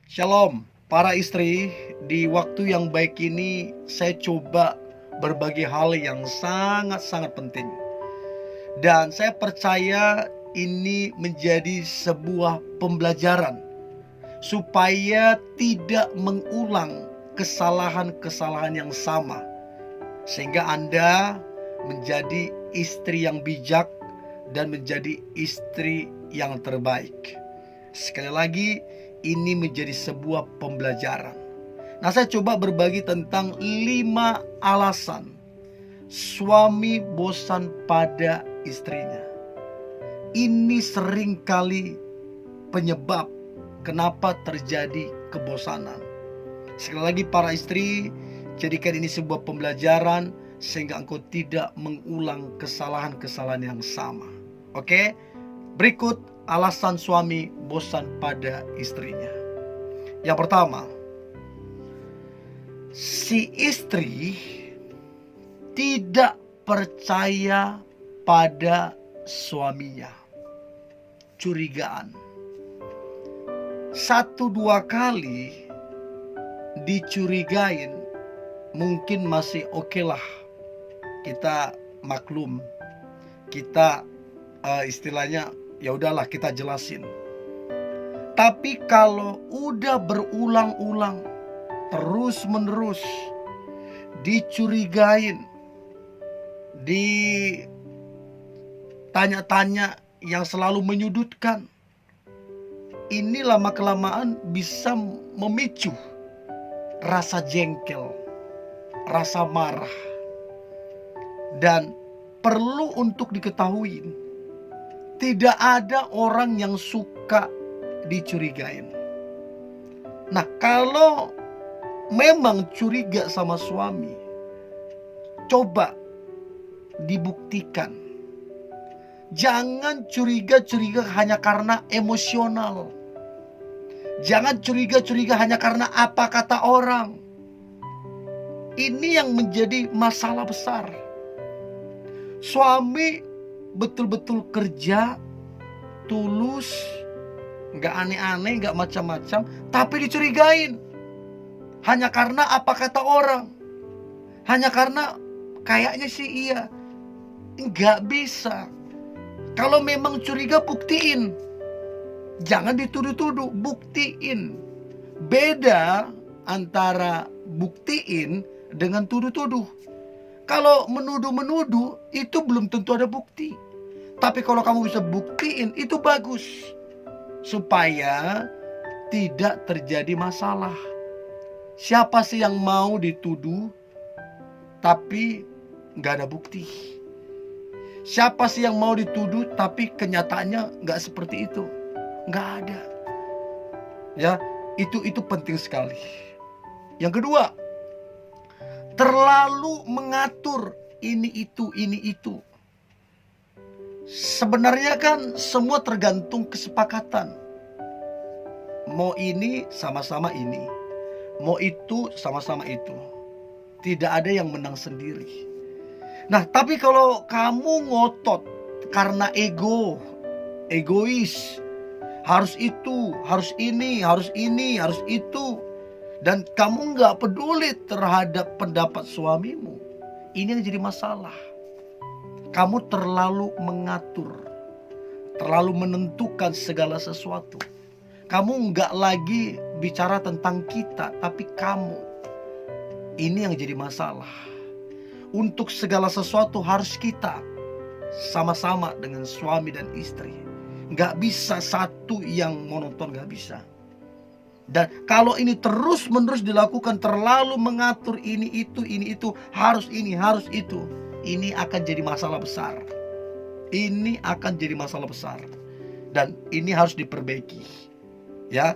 Shalom, para istri. Di waktu yang baik ini, saya coba berbagi hal yang sangat-sangat penting. Dan saya percaya ini menjadi sebuah pembelajaran supaya tidak mengulang kesalahan-kesalahan yang sama, sehingga Anda menjadi istri yang bijak dan menjadi istri yang terbaik. Sekali lagi, ini menjadi sebuah pembelajaran. Nah, saya coba berbagi tentang 5 alasan suami bosan pada istrinya. Ini seringkali penyebab kenapa terjadi kebosanan. Sekali lagi para istri, jadikan ini sebuah pembelajaran sehingga engkau tidak mengulang kesalahan-kesalahan yang sama. Oke? Berikut alasan suami bosan pada istrinya. Yang pertama, si istri tidak percaya pada suaminya. Curigaan. 1-2 kali dicurigain, mungkin masih oke lah. Kita maklum. Kita istilahnya ya udahlah, kita jelasin. Tapi kalau udah berulang-ulang, terus-menerus dicurigain, ditanya-tanya yang selalu menyudutkan, ini lama-kelamaan bisa memicu rasa jengkel, rasa marah. Dan perlu untuk diketahui, tidak ada orang yang suka dicurigain. Nah, kalau memang curiga sama suami, coba dibuktikan. Jangan curiga-curiga hanya karena emosional. Jangan curiga-curiga hanya karena apa kata orang. Ini yang menjadi masalah besar. Suami betul-betul kerja tulus, gak aneh-aneh, gak macam-macam, tapi dicurigain hanya karena apa kata orang, hanya karena kayaknya sih iya. Gak bisa. Kalau memang curiga, buktiin. Jangan dituduh-tuduh, buktiin. Beda antara buktiin dengan tuduh-tuduh. Kalau menuduh-menuduh, itu belum tentu ada bukti. Tapi kalau kamu bisa buktiin, itu bagus. Supaya tidak terjadi masalah. Siapa sih yang mau dituduh tapi gak ada bukti? Siapa sih yang mau dituduh tapi kenyataannya gak seperti itu? Gak ada. Ya, itu penting sekali. Yang kedua, terlalu mengatur ini itu. Sebenarnya kan semua tergantung kesepakatan. Mau ini sama-sama ini, mau itu sama-sama itu. Tidak ada yang menang sendiri. Nah, tapi kalau kamu ngotot karena egois, harus itu, harus ini, harus itu, dan kamu gak peduli terhadap pendapat suamimu, ini yang jadi masalah. Kamu terlalu mengatur, terlalu menentukan segala sesuatu. Kamu gak lagi bicara tentang kita, tapi kamu. Ini yang jadi masalah. Untuk segala sesuatu harus kita sama-sama dengan suami dan istri. Gak bisa satu yang monoton, gak bisa. Dan kalau ini terus-menerus dilakukan, terlalu mengatur ini itu, harus ini, harus itu, ini akan jadi masalah besar. Ini akan jadi masalah besar. Dan ini harus diperbaiki. Ya,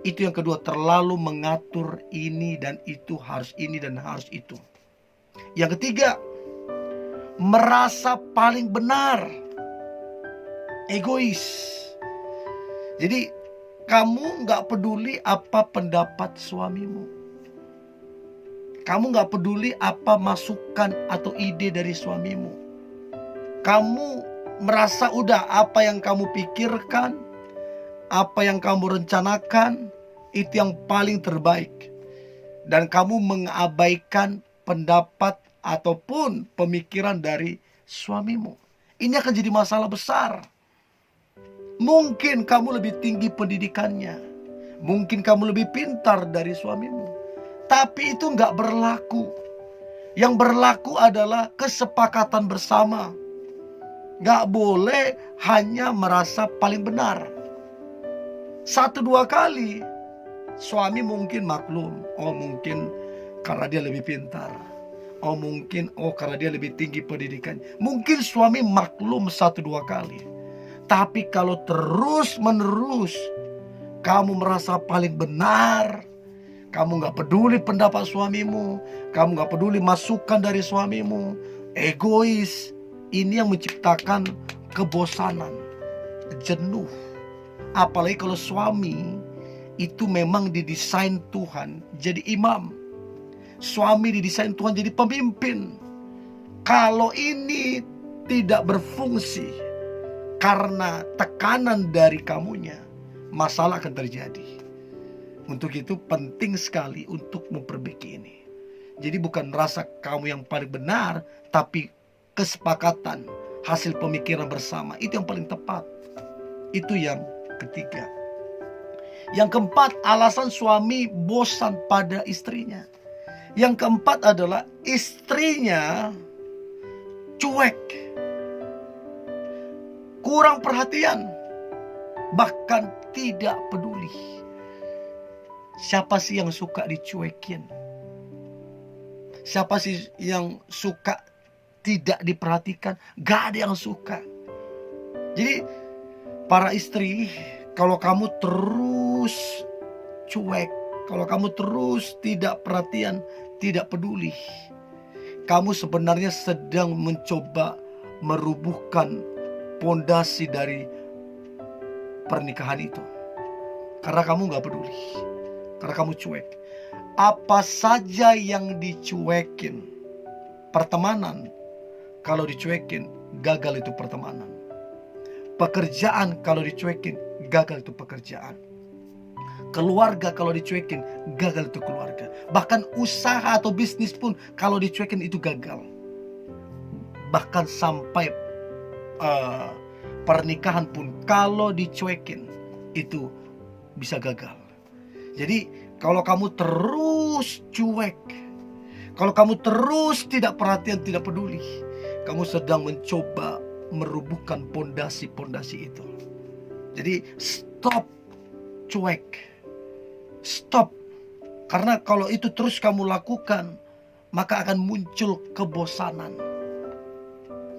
itu yang kedua, terlalu mengatur ini dan itu, harus ini dan harus itu. Yang ketiga, merasa paling benar, egois. Jadi kamu gak peduli apa pendapat suamimu. Kamu gak peduli apa masukan atau ide dari suamimu. Kamu merasa udah apa yang kamu pikirkan, apa yang kamu rencanakan, itu yang paling terbaik. Dan kamu mengabaikan pendapat ataupun pemikiran dari suamimu. Ini akan jadi masalah besar. Mungkin kamu lebih tinggi pendidikannya. Mungkin kamu lebih pintar dari suamimu. Tapi itu nggak berlaku. Yang berlaku adalah kesepakatan bersama. Nggak boleh hanya merasa paling benar. 1-2 kali suami mungkin maklum. Oh mungkin karena dia lebih pintar. Oh mungkin karena dia lebih tinggi pendidikan. Mungkin suami maklum 1-2 kali. Tapi kalau terus menerus kamu merasa paling benar, kamu gak peduli pendapat suamimu, kamu gak peduli masukan dari suamimu, egois, ini yang menciptakan kebosanan, jenuh. Apalagi kalau suami itu memang didesain Tuhan jadi imam. Suami didesain Tuhan jadi pemimpin. Kalau ini tidak berfungsi karena tekanan dari kamunya, masalah akan terjadi. Untuk itu penting sekali untuk memperbaiki ini. Jadi bukan rasa kamu yang paling benar, tapi kesepakatan, hasil pemikiran bersama. Itu yang paling tepat. Itu yang ketiga. Yang keempat, alasan suami bosan pada istrinya. Yang keempat adalah istrinya cuek, kurang perhatian, bahkan tidak peduli. Siapa sih yang suka dicuekin? Siapa sih yang suka tidak diperhatikan? Gak ada yang suka. Jadi para istri, kalau kamu terus cuek, kalau kamu terus tidak perhatian, tidak peduli, kamu sebenarnya sedang mencoba merubuhkan pondasi dari pernikahan itu. Karena kamu gak peduli, karena kamu cuek. Apa saja yang dicuekin, pertemanan, kalau dicuekin, gagal itu pertemanan. Pekerjaan kalau dicuekin, gagal itu pekerjaan. Keluarga kalau dicuekin, gagal itu keluarga. Bahkan usaha atau bisnis pun kalau dicuekin itu gagal. Bahkan sampai pernikahan pun kalau dicuekin itu bisa gagal. Jadi kalau kamu terus cuek, kalau kamu terus tidak perhatian, tidak peduli, kamu sedang mencoba merubuhkan pondasi-pondasi itu. Jadi stop cuek. Stop. Karena kalau itu terus kamu lakukan, maka akan muncul kebosanan.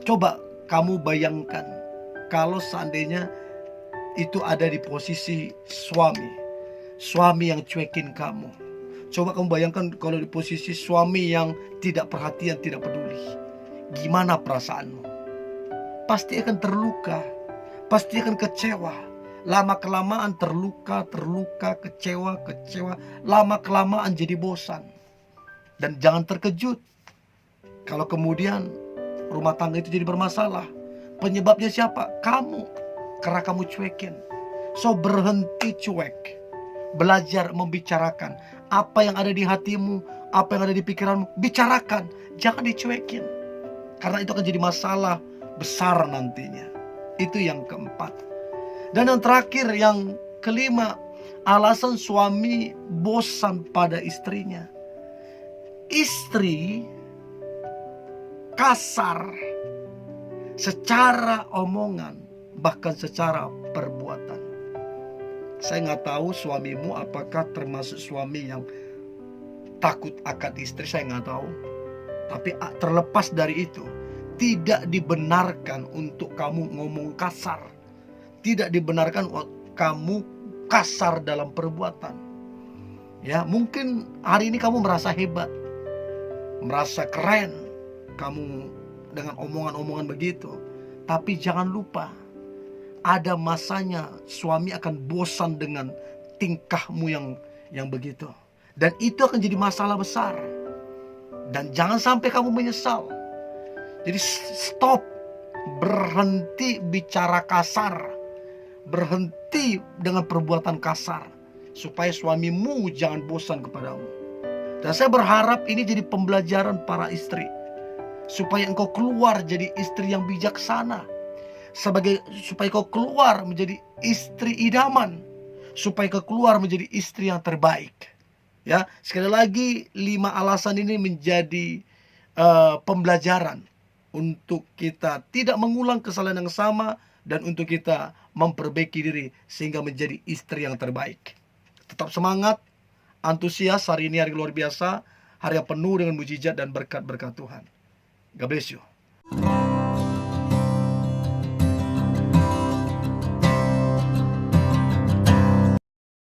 Coba kamu bayangkan kalau seandainya itu ada di posisi suami yang cuekin kamu. Coba kamu bayangkan kalau di posisi suami yang tidak perhatian, tidak peduli. Gimana perasaanmu? Pasti akan terluka, pasti akan kecewa. Lama kelamaan terluka, kecewa. Lama kelamaan jadi bosan. Dan jangan terkejut kalau kemudian rumah tangga itu jadi bermasalah. Penyebabnya siapa? Kamu. Karena kamu cuekin. So berhenti cuek. Belajar membicarakan apa yang ada di hatimu, apa yang ada di pikiranmu. Bicarakan, jangan dicuekin. Karena itu akan jadi masalah besar nantinya. Itu yang keempat. Dan yang terakhir, yang kelima, alasan suami bosan pada istrinya. Istri kasar secara omongan, bahkan secara perbuatan. Saya nggak tahu suamimu apakah termasuk suami yang takut akan istri, saya nggak tahu. Tapi terlepas dari itu, tidak dibenarkan untuk kamu ngomong kasar. Tidak dibenarkan kamu kasar dalam perbuatan. Ya, mungkin hari ini kamu merasa hebat, merasa keren, kamu dengan omongan-omongan begitu. Tapi jangan lupa, ada masanya suami akan bosan dengan tingkahmu yang begitu. Dan itu akan jadi masalah besar. Dan jangan sampai kamu menyesal. Jadi stop, berhenti bicara kasar. Berhenti dengan perbuatan kasar. supaya suamimu jangan bosan kepadamu. Dan saya berharap ini jadi pembelajaran para istri, supaya engkau keluar jadi istri yang bijaksana, supaya kau keluar menjadi istri idaman, supaya kau keluar menjadi istri yang terbaik. Ya, sekali lagi 5 alasan ini menjadi pembelajaran untuk kita tidak mengulang kesalahan yang sama, dan untuk kita memperbaiki diri sehingga menjadi istri yang terbaik. Tetap semangat, antusias. Hari ini hari luar biasa, hari yang penuh dengan mujizat dan berkat-berkat Tuhan. God bless you.